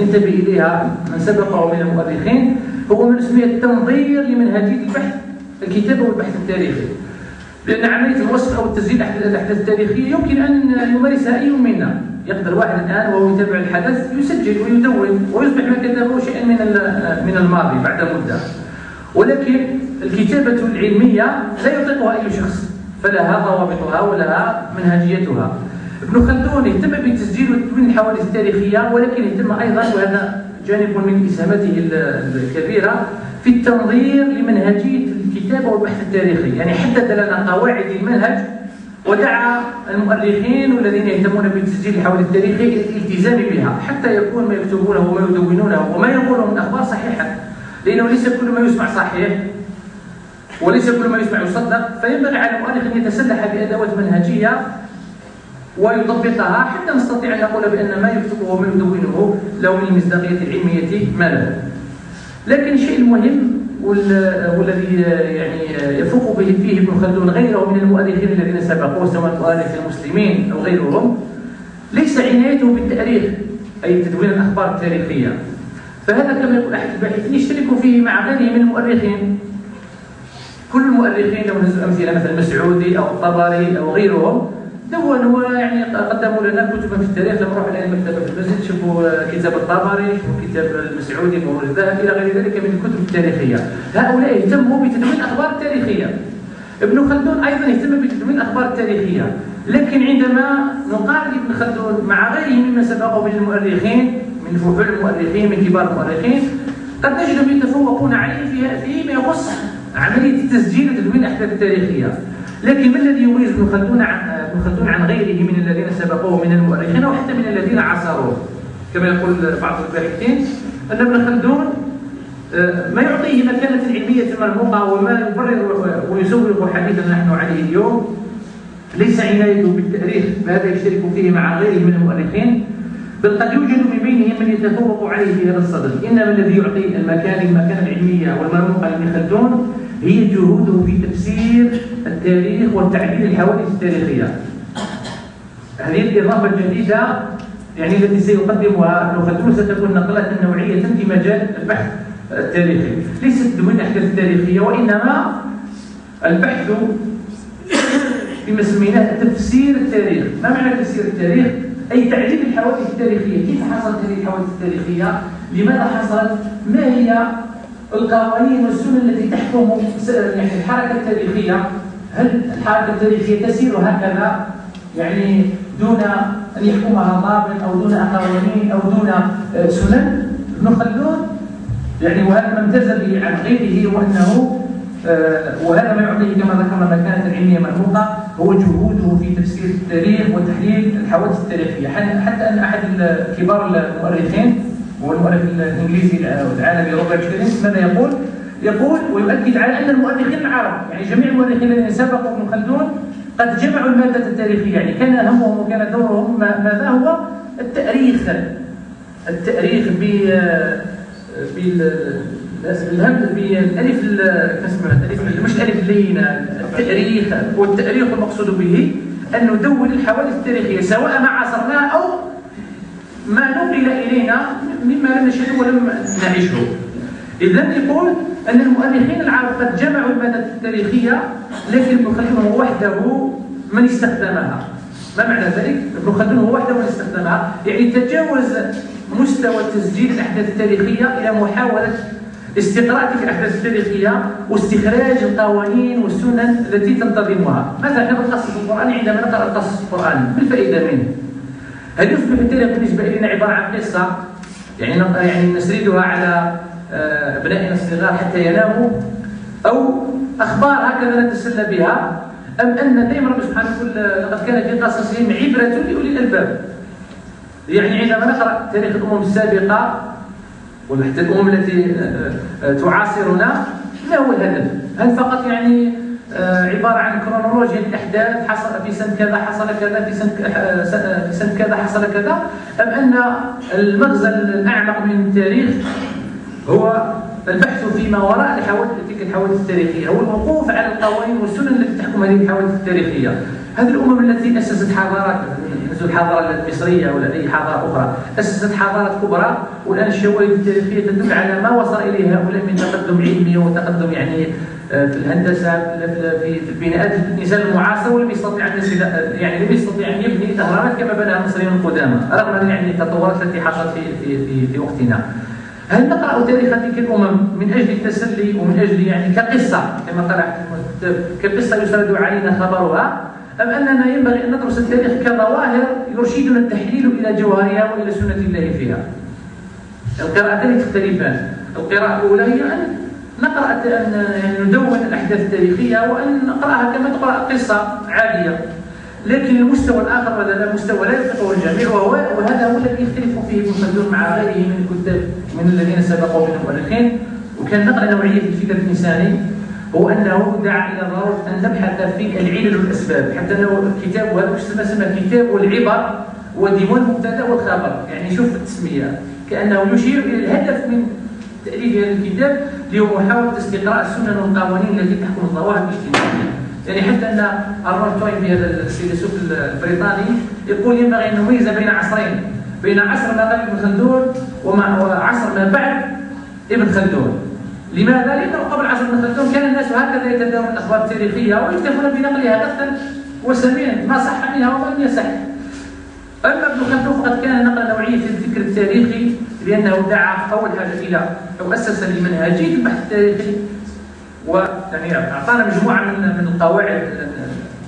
ينتبه إليها من سبقه من المؤرخين هو ما يسمى التنظير لمنهجية البحث الكتابة والبحث التاريخي، لأن عملية الوصف أو التسجيل الأحداث التاريخية يمكن أن يمارسها أي منا. يقدر واحد الآن وهو يتابع الحدث يسجل ويدون ويصبح ما كتبه شيئا من الماضي بعد مدة، ولكن الكتابة العلمية لا يطيقها أي شخص، فلها ضوابطها ولها منهجيتها. ابن خلدون اهتم بتسجيل وتدوين الحوادث التاريخية، ولكن اهتم أيضا وهذا جانب من إسهاماته الكبيرة في التنظير لمنهجية الكتابة والبحث التاريخي، يعني حدد لنا قواعد المنهج ودعا المؤرخين والذين يهتمون بتسجيل الحوادث التاريخية الالتزام بها حتى يكون ما يكتبونه وما يدونونه وما يقولون من أخبار صحيحة، لأنه ليس كل ما يسمع صحيح وليس كل ما يسمع يصدق، فينبغي على المؤرخ أن يتسلح بأدوات منهجية ويطبقها حتى نستطيع أن نقول بأن ما يكتبه وما يدونه له من المصداقية العلمية ما له. لكن الشيء المهم والذي يعني يفوق به فيه ابن خلدون غيره من المؤرخين الذين سبقوه سواء مؤرخ المسلمين أو غيرهم ليس عنايته بالتاريخ أي تدوين الأخبار التاريخية، فهذا كما يقول أحد الباحثين يشترك فيه مع غيره من المؤرخين. كل المؤرخين لو نزل أمثلة مثل المسعودي أو الطبري أو غيرهم دونوا يعني قدموا لنا كتبا في التاريخ. لما نروح الآن مكتبة في المسجد شوفوا كتاب الطبري، شوفوا كتاب المسعودي مروج الذهب إلى غير ذلك من الكتب التاريخية. هؤلاء اهتموا بتدوين الأخبار التاريخية. ابن خلدون أيضا اهتم بتدوين الأخبار التاريخية، لكن عندما نقارن ابن خلدون مع غيره ممن سبقه من المؤرخين من فحول المؤرخين من كبار المؤرخين قد نجدهم يتفوقون عليه فيما يخص عملية التسجيل وتدوين الأحداث التاريخية. لكن ما الذي يميز ابن خلدون عن غيره من الذين سبقوه من المؤرخين أو حتى من الذين عاصروه؟ كما يقول بعض الباحثين أن ابن خلدون ما يعطيه مكانة العلمية المرموقة وما يبرر ويسوق حديثنا نحن عليه اليوم ليس عنايته بالتاريخ، فهذا يشترك فيه مع غيره من المؤرخين، بل قد يوجد من بينهم من يتفوق عليه في هذا الصدد. إنما الذي يعطي المكانة العلمية والمرموقة لابن خلدون هي جهوده في تفسير التاريخ وتعديل الحوادث التاريخية. هذه الإضافة الجديدة يعني التي سيقدمها ابن خلدون ستكون نقلة نوعية في مجال البحث التاريخي، ليست تدوين الأحداث التاريخية وإنما البحث بما سميناه تفسير التاريخ. ما معنى تفسير التاريخ؟ أي تعديل الحوادث التاريخية. كيف حصلت هذه الحوادث التاريخية؟ لماذا حصلت؟ ما هي القوانين والسنن التي تحكم يعني الحركة التاريخية؟ هل الحركة التاريخية تسير هكذا يعني دون أن يحكمها ضابط أو دون قوانين أو دون سنن؟ ابن خلدون يعني وهذا ما امتاز به عن غيره وأنه وهذا ما يعطيه كما ذكرنا مكانة علمية مرموقة هو جهوده في تفسير التاريخ وتحليل الحوادث التاريخية. حتى أن أحد كبار المؤرخين هو المؤرخ الإنجليزي العالمي روبرت كلينس ماذا يقول؟ يقول ويؤكد على أن المؤرخين العرب يعني جميع المؤرخين الذين سبقوا ابن خلدون قد جمعوا المادة التاريخية، يعني كان همهم وكان دورهم ماذا هو؟ التاريخ بالالف مش الف اللينه، التاريخ. والتاريخ المقصود به ان ندون الحوادث التاريخيه سواء ما عاصرناه او ما نقل الينا مما لم نشهده ولم نعيشه. اذا يقول ان المؤرخين العرب قد جمعوا الماده التاريخيه، لكن ابن خلدون هو وحده من استخدمها. ما معنى ذلك؟ ابن خلدون هو وحده من استخدمها، يعني تجاوز مستوى تسجيل الأحداث التاريخية إلى محاولة استقراء تلك الأحداث التاريخية واستخراج القوانين والسنن التي تنتظمها. مثلا هذا القصص القرآني عندما نقرأ القصص القرآني ما الفائدة منه؟ هل يصبح التاريخ بالنسبة إلينا عبارة عن قصة يعني نسردها على أبنائنا الصغار حتى يناموا، أو أخبار هكذا نتسلى بها، أم أن دائما رب سبحانه يقول لقد كان في قصصهم عبرة لأولي الألباب؟ يعني عندما نقرأ تاريخ الأمم السابقة ولا حتى الأمم التي تعاصرنا ما هو الهدف؟ هل فقط يعني عبارة عن كرونولوجيا الأحداث حصل في سنة كذا حصل كذا في سنة كذا حصل كذا، أم أن المغزى الأعمق من التاريخ هو البحث فيما وراء تلك الحوادث التاريخية، هو الوقوف على القوانين والسنن التي تحكم هذه الحوادث التاريخية؟ هذه الأمم التي أسست حضارات مثل الحضارة المصرية ولا أي حضارة أخرى، أسست حضارات كبرى، والآن الشواهد التاريخية تدل على ما وصل إليه هؤلاء من تقدم علمي وتقدم يعني في الهندسة، في البناءات الإنسان المعاصر، ولم يستطيع أن لم يستطيع أن يبني الأهرامات كما بناها المصريون القدامى رغم يعني التطورات التي حصلت في وقتنا. هل نقرأ تاريخ تلك الأمم من أجل التسلي ومن أجل يعني كقصة كما قال كقصة يسرد علينا خبرها، أم أننا ينبغي أن ندرس التاريخ كظواهر يرشدنا التحليل إلى جوهرها وإلى سنة الله فيها؟ القراءتان تختلفان. القراءة الأولى هي أن نقرأ يعني ندون الأحداث التاريخية وأن نقرأها كما تقرأ قصة عادية، لكن المستوى الآخر هذا المستوى لا يطيقه الجميع، وهذا هو الذي يختلف فيه ابن خلدون مع غيره من الكتاب من الذين سبقوا من المؤرخين. وكان نقل نوعية الفكر الإنساني هو أنه دعا إلى ضرورة أن نبحث في العلل والأسباب، حتى أنه الكتاب وهذا سمى كتاب والعبر وديوان المبتدأ والخبر. يعني شوف التسمية كأنه يشير إلى الهدف من تأليف هذا الكتاب اللي هو محاولة استقراء السنن والقوانين التي تحكم الظواهر الاجتماعية. يعني حتى أن أرنولد توين في هذا الفيلسوف البريطاني يقول ينبغي أن نميز بين عصرين، بين عصر ما قبل ابن خلدون وعصر ما بعد ابن خلدون. لماذا؟ لأنه قبل عصر ابن خلدون كان الناس هكذا يتداولون الأخبار التاريخية ويكتفون بنقلها غثا وسميا ما صح منها وما لم يصح. أما ابن خلدون فقد كان نقل نوعية الفكر التاريخي لأنه دعا أول حاجة إلى أو أسس لمنهجية البحث التاريخي، ويعني أعطانا مجموعة من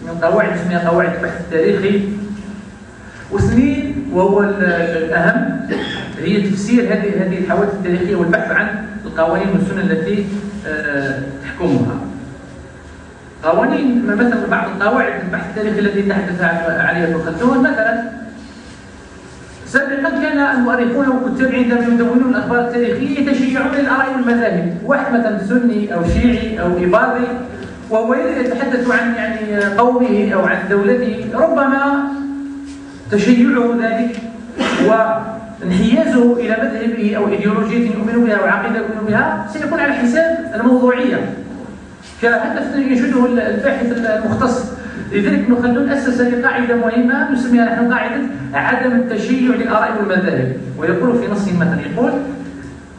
القواعد اسمها قواعد البحث التاريخي. واثنين وهو الأهم هي تفسير هذه الحوادث التاريخية والبحث عن القوانين والسنن التي تحكمها. قوانين مثلا بعض القواعد البحث التاريخي التي تحدث عليها ابن خلدون. مثلا سابقا كان المؤرخون والكتاب عندما يدونون الاخبار التاريخيه يتشيعون للاراء والمذاهب، واحد مثلا سني او شيعي او اباضي وهو يتحدث عن يعني قومه او عن دولته، ربما تشيعه ذلك وانحيازه الى مذهبه او ايديولوجيه يؤمن بها او عقيده يؤمن بها سيكون على حساب الموضوعيه كهدف ينشده الباحث المختص. لذلك ابن خلدون أسس لقاعدة مهمة نسميها نحن قاعدة عدم التشيع للآراء والمذاهب، ويقول في نصه مثلا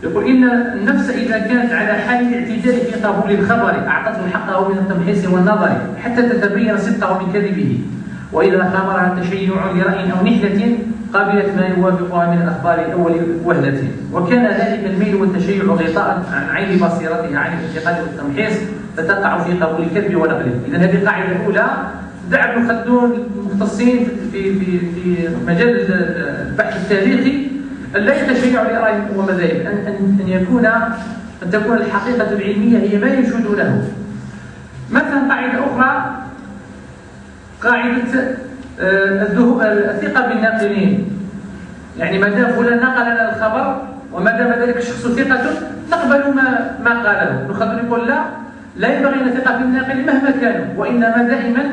يقول إن النفس إذا كانت على حال الاعتدال في قبول الخبر أعطته حقه من التمحيص والنظر حتى تتبين صدقه من كذبه، وإذا خبرها تشيع لرأي أو نحلة قبلت ما يوافقها من الأخبار أول وهلة، وكان ذلك الميل والتشيع غطاء عن عين بصيرتها عن الانتقاد والتمحيص فتقع في قبول الكذب ونقله. إذا هذه القاعدة الأولى دعا ابن خلدون المختصين في مجال البحث التاريخي أن لا يتشيع لآراء ومذاهب، أن تكون الحقيقة العلمية هي ما ينشد له. مثلا قاعدة أخرى قاعدة الثقة بالناقلين، يعني ما دام فلان نقل لنا الخبر وما دام ذلك الشخص ثقة نقبل ما قاله. ابن خلدون يقول لا ينبغي أن نثق في الناقل مهما كانوا، وإنما دائما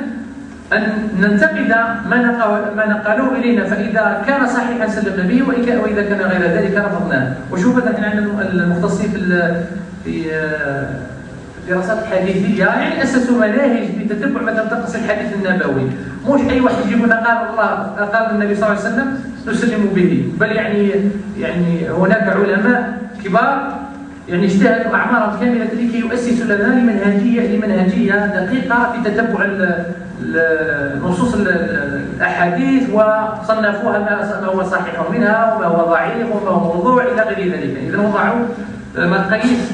أن ننتقد ما نقلوه إلينا، فإذا كان صحيحا سلمنا به وإذا كان غير ذلك رفضناه. وشوف مثلا عندنا المختصين في الدراسات الحديثية يعني أسسوا مناهج لتتبع مثلا تقص الحديث النبوي، مش أي واحد يجيب لنا قال النبي صلى الله عليه وسلم نسلم به، بل يعني هناك علماء كبار يعني اجتهدوا أعمارهم كاملة لكي يؤسسوا لنا لمنهجية دقيقة في تتبع نصوص الأحاديث، وصنفوها ما هو صحيح منها وما هو ضعيف وما هو موضوع إلى غير ذلك. إذا وضعوا مقاييس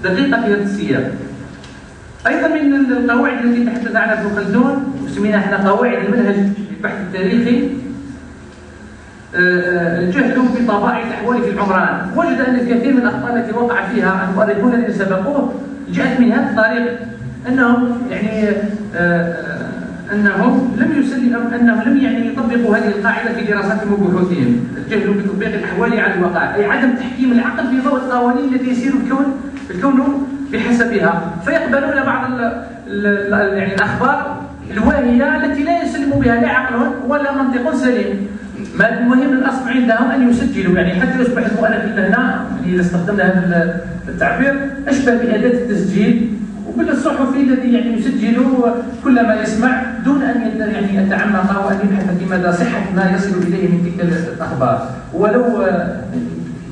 دقيقة في هذا السياق. أيضا من القواعد التي تحدث عنها ابن خلدون وسميناها احنا قواعد المنهج في البحث التاريخي الجهل بطبائع الأحوال في العمران. وجد أن الكثير من الأخطاء التي وقع فيها المؤرخون الذين سبقوه جاءت من هذا الطريق، أنهم لم يعني يطبقوا هذه القاعدة في دراساتهم وبحوثهم. الجهل بتطبيق الأحوال على الواقع، أي عدم تحكيم العقل في ضوء القوانين التي يسير الكون بحسبها، فيقبلون بعض يعني الأخبار الواهية التي لا يسلم بها لا عقل ولا منطق سليم. ما المهم الأصل عندهم أن يسجلوا، يعني حتى يصبح المؤرخ هنا إذا استخدمنا هذا التعبير أشبه بأداة التسجيل وبالصحفي الذي يعني يسجل كل ما يسمع دون ان يعني يتعمق وان يبحث في مدى صحه ما يصل اليه من تلك الاخبار، ولو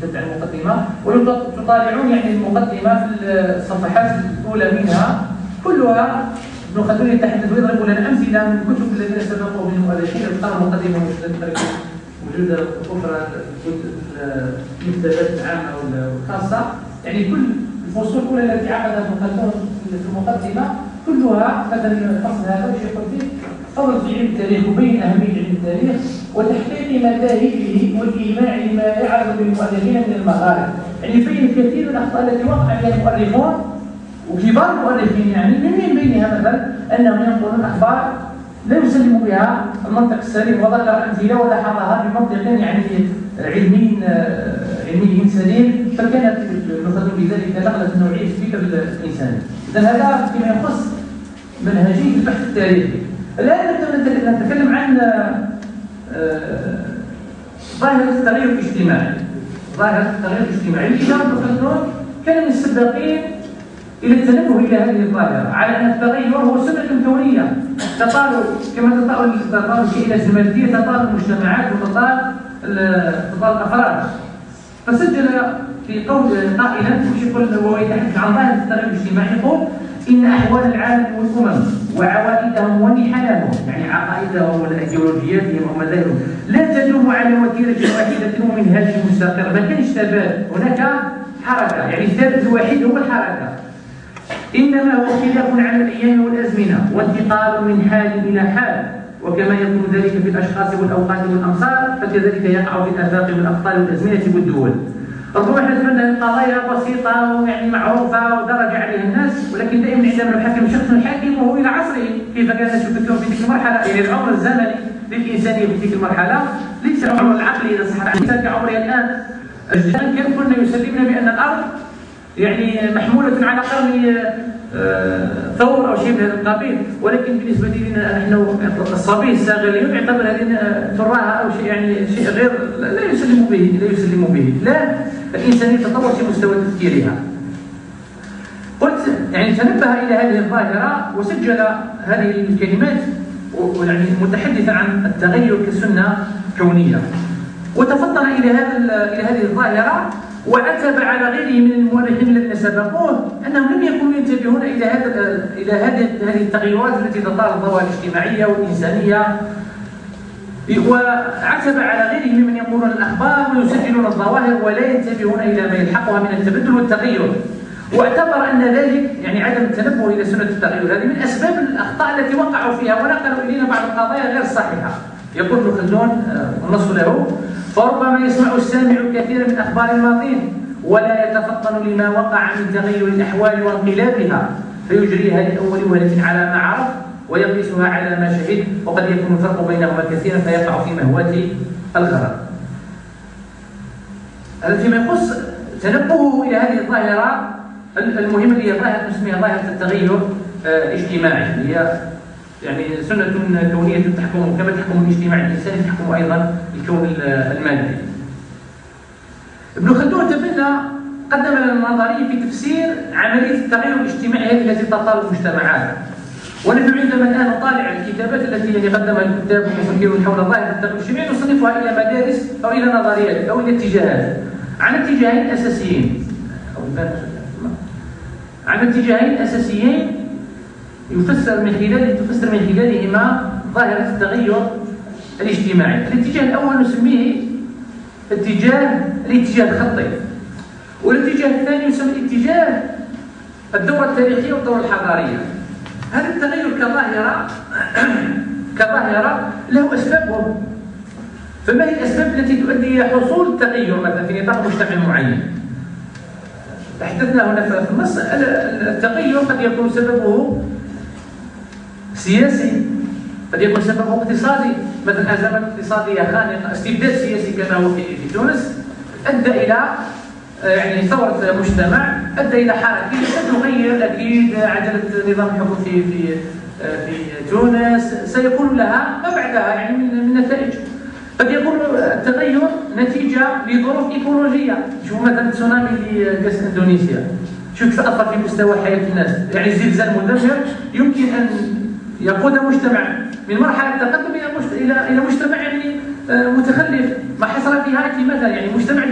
تتبع المقدمه وتطالعون يعني المقدمه في الصفحات الاولى منها كلها ابن خلدون يتحدث ويضرب لنا امثله من الكتب الذين سبقوا من المؤلفين القرن المقدمه موجوده اخرى في المكتبات العامه والخاصه، يعني كل الفصول الاولى التي عقدها ابن خلدون في المقدمه كلها مثلا الفصل هذا وش يقول فيه فضل في علم التاريخ وبين اهميه علم التاريخ وتحقيق مذاهبه والايماع لما يعرض للمؤرخين من المغارب، يعني يبين كثير من الاخطاء التي وقع فيها المؤرخون وكبار المؤرخين، يعني من بينها مثلا انهم ينقلون اخبار لا يسلم بها المنطق السليم وذكر امثله ولاحظها بمنطق يعني علمي سليم، فكانت المقدمه بذلك نقلت نوعيه الفكر الانساني. اذا هذا فيما يخص منهجيه البحث التاريخي. الان نبدا نتكلم عن ظاهره التغير الاجتماعي. ظاهره التغير الاجتماعي، الامام ابن خلدون كان من السباقين الى التنبه الى هذه الظاهره على ان التغير هو سنه كونيه تطال كما تطال الكائنات الماديه تطال المجتمعات وتطال الافراد. فسجل في قول قائلا مش يقول هو يتحدث عن ظاهره التغير الاجتماعي، يقول ان احوال العالم والامم وعوائدهم ونحلهم يعني عقائدهم وايديولوجياتهم ومذاهبهم لا تدوم على وتيره واحده ومنهاج مستقر، ما كانش ثبات، هناك حركه، يعني الثابت الوحيد هو الحركه، انما هو خلاف على الايام والازمنه وانتقال من حال الى حال، وكما يكون ذلك في الاشخاص والاوقات والامصار فكذلك يقع في الافاق والاقطار والازمنه والدول. ربما احنا نتمنى القضايا بسيطه ويعني معروفه ودرج عليها الناس، ولكن دائما عندما نحكم شخص نحاكمه الى عصره كيف كان الناس يفكرون في تلك المرحله، يعني العمر الزمني للانسانيه في تلك المرحله ليس العمر العقلي اذا صح الانسان كعمره الان. الجان كنا يسلمنا بان الارض يعني محموله على قرن ثور او شيء من هذا القبيل، ولكن بالنسبه لنا نحن الصبي الصغير اليوم يعتبر هذه تراها او شيء يعني شيء غير لا يسلم به لا الانسانيه تطور في مستوى تفكيرها. قلت يعني تنبه الى هذه الظاهره وسجل هذه الكلمات يعني متحدثا عن التغير كسنه كونيه، وتفطن الى هذه الظاهره وعتب على غيره من المؤرخين الذين سبقوه انهم لم يكونوا ينتبهون الى هذه التغيرات التي تطال الظواهر الاجتماعيه والانسانيه، وعتب على غيره ممن يقولون الاخبار ويسجلون الظواهر ولا ينتبهون الى ما يلحقها من التبدل والتغير، واعتبر ان ذلك يعني عدم التنبه الى سنه التغير هذه من اسباب الاخطاء التي وقعوا فيها، ونقلوا الينا بعض القضايا غير صحيحه. يقول ابن خلدون والنص له: فربما يسمع السامع كثيرا من اخبار الماضين ولا يتفطن لما وقع من تغير الاحوال وانقلابها فيجريها لاول وهله على ما عرف ويقيسها على ما شهد، وقد يكون الفرق بينهما كثيرا فيقع في مهوات الغرض. هذا فيما يخص تنبهه الى هذه الظاهره المهمه اللي هي ظاهره نسميها ظاهره التغير الاجتماعي، هي يعني سنة كونية تحكم كما تحكم الاجتماع الإنساني تحكم أيضا الكون المادي. ابن خلدون قدم لنا النظرية في تفسير عملية التغير الاجتماعي هذه التي تطال المجتمعات. ونحن عندما الآن نطالع الكتابات التي يعني قدمها الكتاب والمفكرون حول ظاهرة التغير الاجتماعي نصنفها إلى مدارس أو إلى نظريات أو إلى اتجاهات عن اتجاهين أساسيين تفسر من خلالهما ظاهرة التغير الاجتماعي. الاتجاه الأول نسميه الاتجاه الخطي، والاتجاه الثاني يسمى الاتجاه الدورة التاريخية والدورة الحضارية. هذا التغير كظاهرة له أسبابه. فما هي الأسباب التي تؤدي إلى حصول التغير مثلا في نطاق مجتمع معين؟ تحدثنا هنا في النص التغير قد يكون سببه سياسي، قد يكون سببه اقتصادي، مثلا ازمات اقتصاديه خانقه، استبداد سياسي كما هو في تونس ادى الى يعني ثوره مجتمع، ادى الى حركه ستغير اكيد عجله نظام الحكم في تونس، سيكون لها ما بعدها يعني من نتائج. قد يكون التغير نتيجه لظروف ايكولوجيه، شوفوا مثلا التسونامي اللي قاس اندونيسيا، شو كيف أثر في مستوى حياة الناس. يعني الزلزال مدمر يمكن أن يقود مجتمع من مرحلة تقدم إلى مجتمع يعني متخلف. ما حصل في هايتي مثلا، يعني مجتمع